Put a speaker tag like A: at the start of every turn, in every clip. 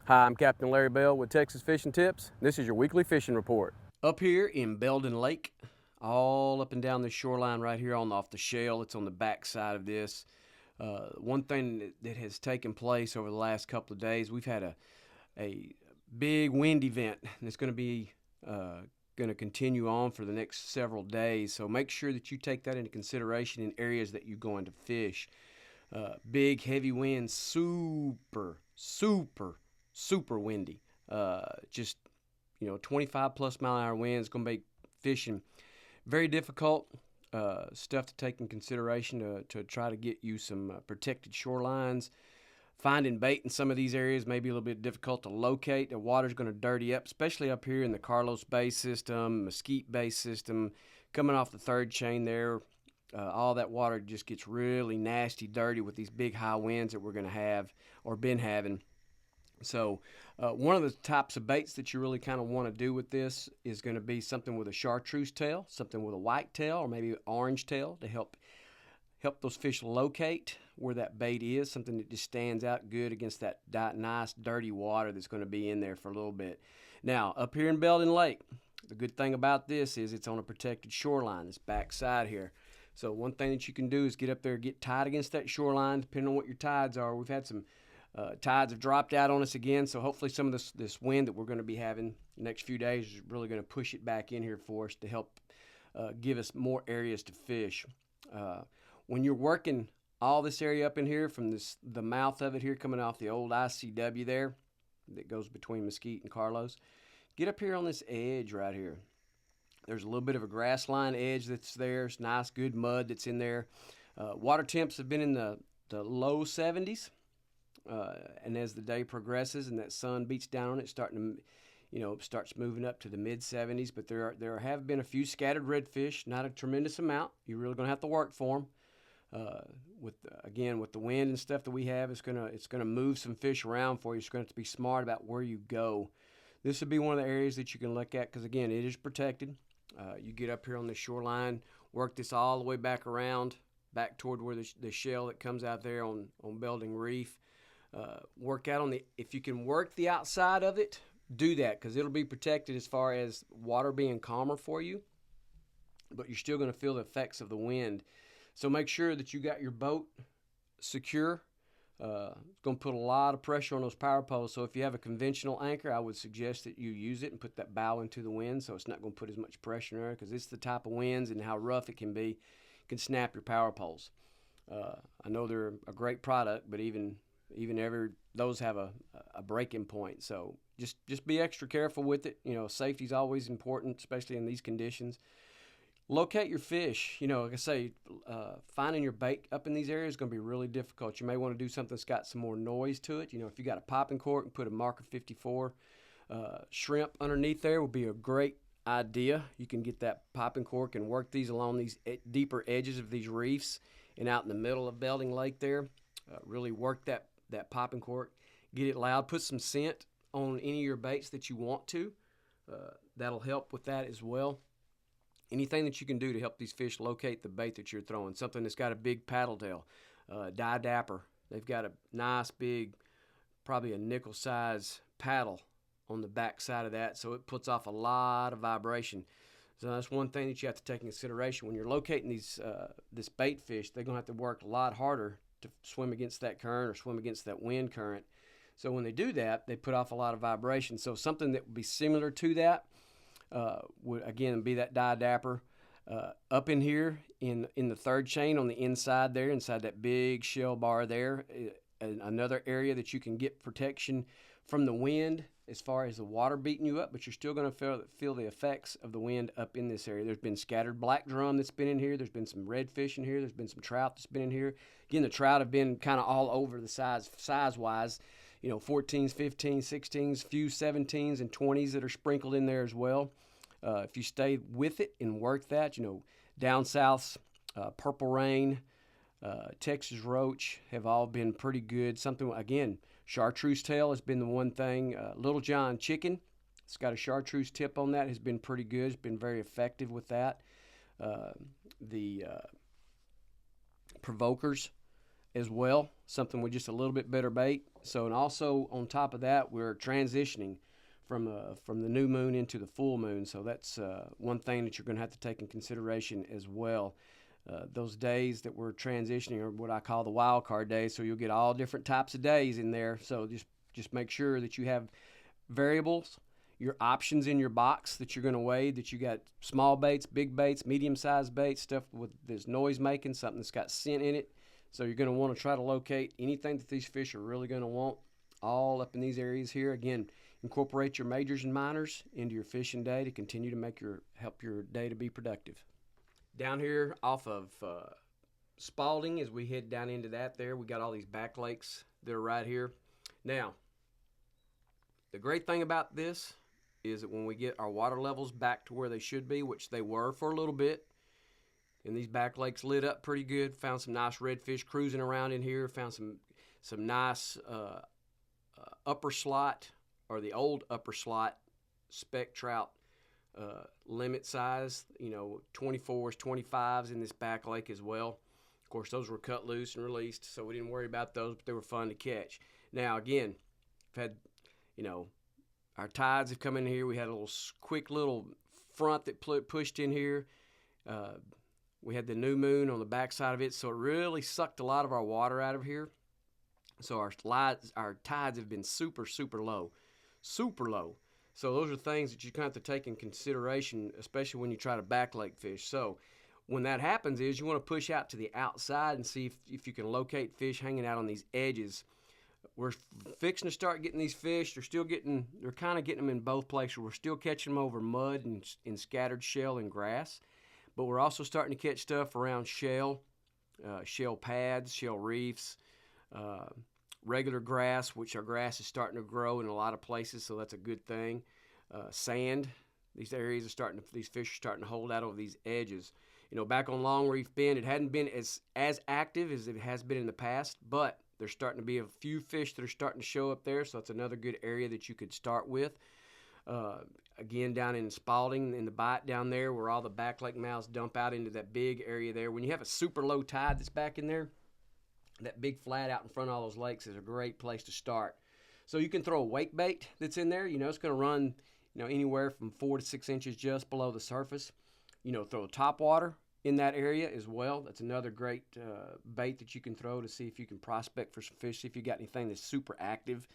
A: Hi, I'm Captain Larry Bell with Texas Fishing Tips. This is your weekly fishing report. Up here in Belden Lake, all up and down the shoreline right here off the shale, it's on the back side of this. One thing that has taken place over the last couple of days, we've had a big wind event, and it's going to be going to continue on for the next several days. So make sure that you take that into consideration in areas that you're going to fish. Big, heavy winds, super windy. Just 25 plus mile an hour winds going to make fishing very difficult. Stuff to take in consideration to try to get you some protected shorelines. Finding bait in some of these areas may be a little bit difficult to locate. The water's going to dirty up, especially up here in the Carlos Bay system, Mesquite Bay system, coming off the third chain there. All that water just gets really nasty, dirty with these big high winds that we're going to have or been having. So one of the types of baits that you really kind of want to do with this is going to be something with a chartreuse tail, something with a white tail, or maybe orange tail to help those fish locate where that bait is, something that just stands out good against that nice dirty water that's going to be in there for a little bit. Now, up here in Belden Lake, the good thing about this is it's on a protected shoreline, this back side here. So one thing that you can do is get up there, get tight against that shoreline, depending on what your tides are. We've had some tides have dropped out on us again, so hopefully some of this wind that we're going to be having the next few days is really going to push it back in here for us to help give us more areas to fish. When you're working all this area up in here from the mouth of it here coming off the old ICW there that goes between Mesquite and Carlos, get up here on this edge right here. There's a little bit of a grass line edge that's there. It's nice, good mud that's in there. Water temps have been in the low 70s. And as the day progresses and that sun beats down on it, starts moving up to the mid 70s. But there have been a few scattered redfish, not a tremendous amount. You're really going to have to work for them. With the wind and stuff that we have, it's gonna move some fish around for you. You're going to have to be smart about where you go. This would be one of the areas that you can look at because again, it is protected. You get up here on the shoreline, work this all the way back around, back toward where the shell that comes out there on Belding Reef. Work out if you can work the outside of it, do that because it'll be protected as far as water being calmer for you, but you're still going to feel the effects of the wind. So make sure that you got your boat secure. It's going to put a lot of pressure on those power poles. So if you have a conventional anchor, I would suggest that you use it and put that bow into the wind so it's not going to put as much pressure in there because it's the type of winds and how rough it can be. It can snap your power poles. I know they're a great product, but even those have a breaking point. So just be extra careful with it. Safety is always important, especially in these conditions. Locate your fish. Like I say, finding your bait up in these areas is going to be really difficult. You may want to do something that's got some more noise to it. If you got a popping cork and put a marker 54 shrimp underneath there would be a great idea. You can get that popping cork and work these along these deeper edges of these reefs and out in the middle of Belding Lake there. Really work that popping cork, get it loud, put some scent on any of your baits that you want to. That'll help with that as well. Anything that you can do to help these fish locate the bait that you're throwing, something that's got a big paddle tail, dapper. They've got a nice big, probably a nickel size paddle on the back side of that, so it puts off a lot of vibration. So that's one thing that you have to take in consideration when you're locating this bait fish. They're going to have to work a lot harder to swim against that current or swim against that wind current. So when they do that, they put off a lot of vibration. So something that would be similar to that would again be that dapper. Up in here in the third chain on the inside there, inside that big shell bar there, another area that you can get protection from the wind as far as the water beating you up, but you're still going to feel the effects of the wind up in this area. There's been scattered black drum that's been in here. There's been some redfish in here. There's been some trout that's been in here. Again, the trout have been kind of all over the size-wise. 14s, 15s, 16s, few 17s, and 20s that are sprinkled in there as well. If you stay with it and work that, down south's purple rain, Texas roach have all been pretty good. Something, again, chartreuse tail has been the one thing. Little John chicken, it's got a chartreuse tip on that, has been pretty good. It's been very effective with that. The provokers as well, something with just a little bit better bait. So, and also on top of that, we're transitioning from the new moon into the full moon. So that's one thing that you're going to have to take in consideration as well. Those days that we're transitioning are what I call the wild card days. So you'll get all different types of days in there. So just make sure that you have variables, your options in your box that you're going to weigh, that you got small baits, big baits, medium-sized baits, stuff with this noise making, something that's got scent in it. So you're going to want to try to locate anything that these fish are really going to want all up in these areas here. Again, incorporate your majors and minors into your fishing day to continue to help your day to be productive. Down here off of Spalding, as we head down into that there, we got all these back lakes that are right here. Now, the great thing about this is that when we get our water levels back to where they should be, which they were for a little bit, and these back lakes lit up pretty good, found some nice redfish cruising around in here, found some nice upper slot, or the old upper slot speck trout limit size, 24s, 25s in this back lake as well. Of course, those were cut loose and released, so we didn't worry about those, but they were fun to catch. Now, again, I've had, our tides have come in here. We had a quick little front that pushed in here. We had the new moon on the backside of it, so it really sucked a lot of our water out of here. So our tides have been super, super low. Super low. So those are things that you kind of have to take in consideration, especially when you try to back lake fish. So when that happens is you want to push out to the outside and see if you can locate fish hanging out on these edges. We're fixing to start getting these fish. They're kind of getting them in both places. We're still catching them over mud and in scattered shell and grass. But we're also starting to catch stuff around shell pads, shell reefs, regular grass, which our grass is starting to grow in a lot of places, so that's a good thing. Sand, these fish are starting to hold out over these edges. Back on Long Reef Bend, it hadn't been as active as it has been in the past, but there's starting to be a few fish that are starting to show up there, so that's another good area that you could start with. Again, down in Spalding, in the bight down there, where all the back lake mouths dump out into that big area there. When you have a super low tide that's back in there, that big flat out in front of all those lakes is a great place to start. So you can throw a wake bait that's in there. It's going to run, anywhere from 4 to 6 inches just below the surface. Throw a topwater in that area as well. That's another great bait that you can throw to see if you can prospect for some fish, see if you got anything that's super active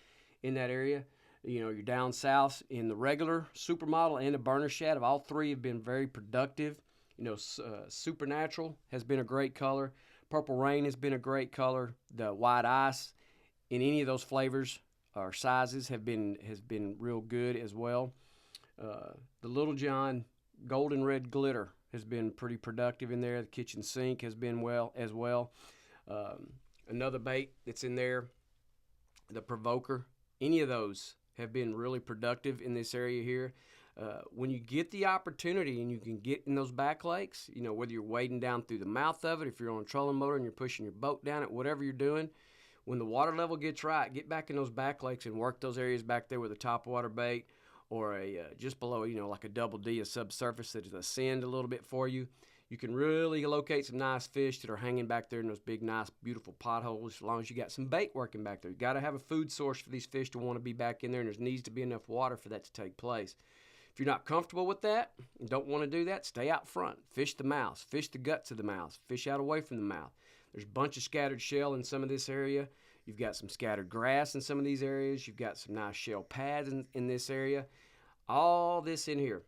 A: in that area. You're down south in the regular supermodel and the burner shad. All three have been very productive. Supernatural has been a great color. Purple Rain has been a great color. The White Ice in any of those flavors or sizes has been real good as well. The Little John Golden Red Glitter has been pretty productive in there. The Kitchen Sink has been well as well. Another bait that's in there, the Provoker. Any of those have been really productive in this area here. When you get the opportunity and you can get in those back lakes, whether you're wading down through the mouth of it, if you're on a trolling motor and you're pushing your boat down it, whatever you're doing, when the water level gets right, get back in those back lakes and work those areas back there with a topwater bait or just below, like a double D, a subsurface that is ascend a little bit for you. You can really locate some nice fish that are hanging back there in those big, nice, beautiful potholes as long as you got some bait working back there. You got to have a food source for these fish to want to be back in there, and there needs to be enough water for that to take place. If you're not comfortable with that and don't want to do that, stay out front. Fish the mouths. Fish the guts of the mouths. Fish out away from the mouth. There's a bunch of scattered shell in some of this area. You've got some scattered grass in some of these areas. You've got some nice shell pads in this area. All this in here.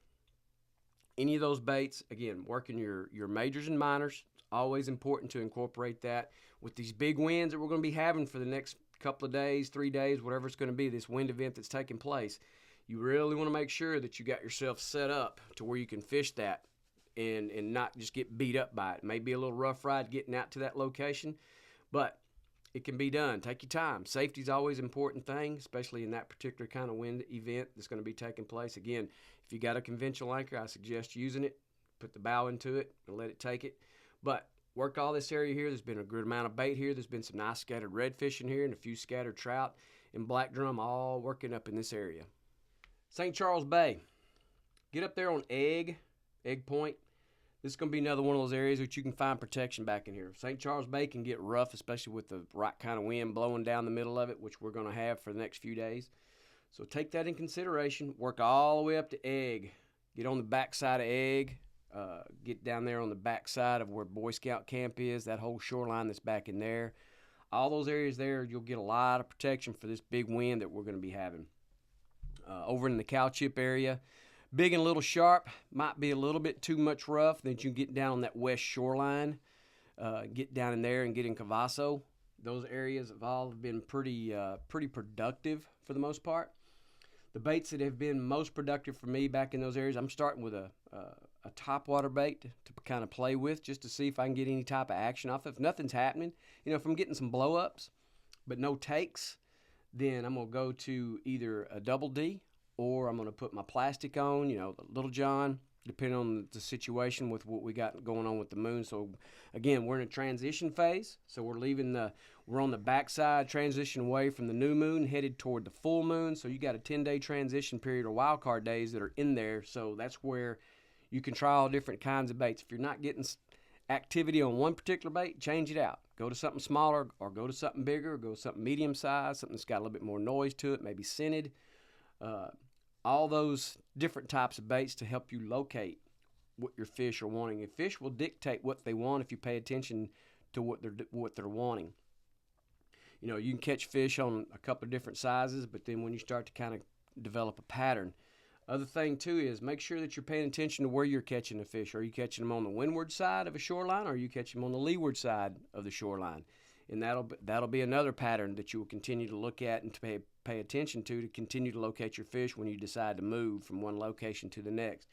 A: Any of those baits, again, working your majors and minors. It's always important to incorporate that. With these big winds that we're going to be having for the next couple of days, 3 days, whatever it's going to be, this wind event that's taking place, you really want to make sure that you got yourself set up to where you can fish that and not just get beat up by it. It may be a little rough ride getting out to that location, but it can be done. Take your time. Safety is always an important thing, especially in that particular kind of wind event that's going to be taking place. Again, if you got a conventional anchor, I suggest using it. Put the bow into it and let it take it. But work all this area here. There's been a good amount of bait here. There's been some nice scattered redfish in here and a few scattered trout and black drum all working up in this area. St. Charles Bay. Get up there on Egg Point. this is going to be another one of those areas that you can find protection back in here. St. Charles Bay can get rough, especially with the right kind of wind blowing down the middle of it, which we're going to have for the next few days. So take that in consideration. Work all the way up to Egg. Get on the backside of Egg. Get down there on the backside of where Boy Scout camp is, that whole shoreline that's back in there. All those areas there, you'll get a lot of protection for this big wind that we're going to be having. Over in the cow chip area, big and little sharp, might be a little bit too much rough. Then you get down on that west shoreline, get down in there and get in Cavasso. Those areas have all been pretty productive for the most part. The baits that have been most productive for me back in those areas, I'm starting with a topwater bait to kind of play with, just to see if I can get any type of action off. If nothing's happening, if I'm getting some blow-ups but no takes, then I'm going to go to either a double D, or I'm going to put my plastic on, the Little John, depending on the situation with what we got going on with the moon. So again, we're in a transition phase. So we're on the backside, transition away from the new moon, headed toward the full moon. So you got a 10-day transition period or wild card days that are in there. So that's where you can try all different kinds of baits. If you're not getting activity on one particular bait, change it out. Go to something smaller, or go to something bigger, or go to something medium size, something that's got a little bit more noise to it, maybe scented. All those different types of baits to help you locate what your fish are wanting. And fish will dictate what they want if you pay attention to what they're wanting. You can catch fish on a couple of different sizes, but then when you start to kind of develop a pattern. Other thing too is make sure that you're paying attention to where you're catching the fish. Are you catching them on the windward side of a shoreline, or are you catching them on the leeward side of the shoreline? And that'll be another pattern that you will continue to look at and to pay attention to continue to locate your fish when you decide to move from one location to the next.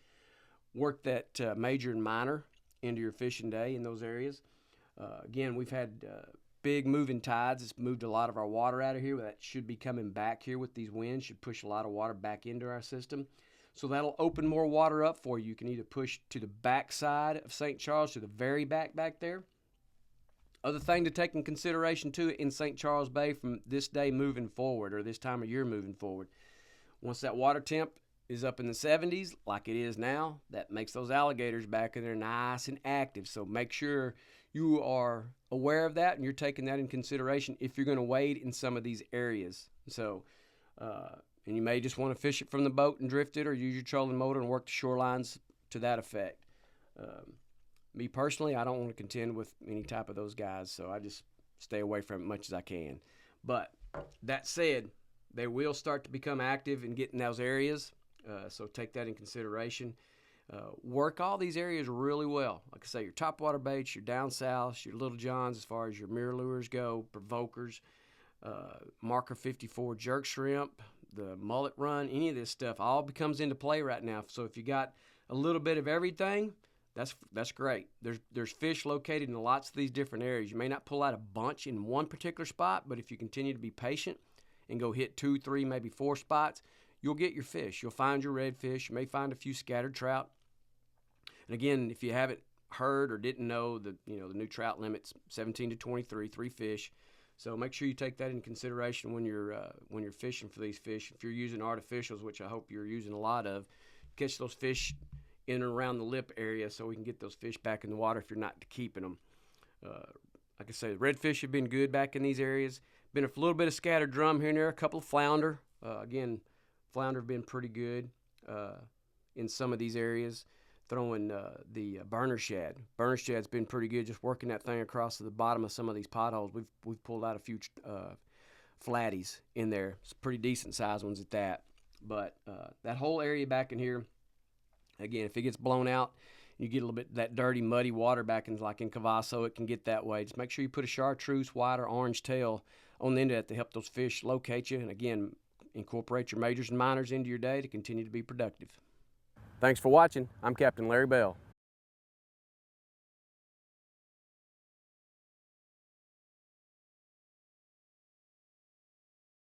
A: Work that major and minor into your fishing day in those areas. Again, we've had big moving tides. It's moved a lot of our water out of here. That should be coming back here with these winds. Should push a lot of water back into our system. So that'll open more water up for you. You can either push to the back side of St. Charles, to the very back there. Other thing to take in consideration too in St. Charles Bay from this day moving forward, or this time of year moving forward, once that water temp is up in the 70s like it is now, that makes those alligators back in there nice and active. So make sure you are aware of that and you're taking that in consideration if you're going to wade in some of these areas. So and you may just want to fish it from the boat and drift it, or use your trolling motor and work the shorelines to that effect. Me personally, I don't want to contend with any type of those guys, so I just stay away from it as much as I can. But that said, they will start to become active and get in those areas, so take that in consideration. Work all these areas really well. Like I say, your topwater baits, your down south, your Little Johns as far as your mirror lures go, provokers, marker 54 jerk shrimp, the mullet run, any of this stuff all becomes into play right now. So if you got a little bit of everything, that's great. There's fish located in lots of these different areas. You may not pull out a bunch in one particular spot, but if you continue to be patient and go hit 2, 3, maybe 4 spots, you'll get your fish. You'll find your redfish. You may find a few scattered trout. And again, if you haven't heard or didn't know, the new trout limit's 17 to 23, 3 fish. So make sure you take that in consideration when you're fishing for these fish. If you're using artificials, which I hope you're using a lot of, catch those fish in and around the lip area so we can get those fish back in the water if you're not keeping them. Like I say, the redfish have been good back in these areas. Been a little bit of scattered drum here and there, a couple of flounder. Again, flounder have been pretty good in some of these areas. Throwing the burner shad. Burner shad's been pretty good, just working that thing across to the bottom of some of these potholes. We've pulled out a few flatties in there. It's pretty decent sized ones at that. But that whole area back in here, again, if it gets blown out, you get a little bit of that dirty, muddy water back in, like in Cavasso, it can get that way. Just make sure you put a chartreuse, white, or orange tail on the end of that to help those fish locate you. And again, incorporate your majors and minors into your day to continue to be productive. Thanks for watching. I'm Captain Larry Bell.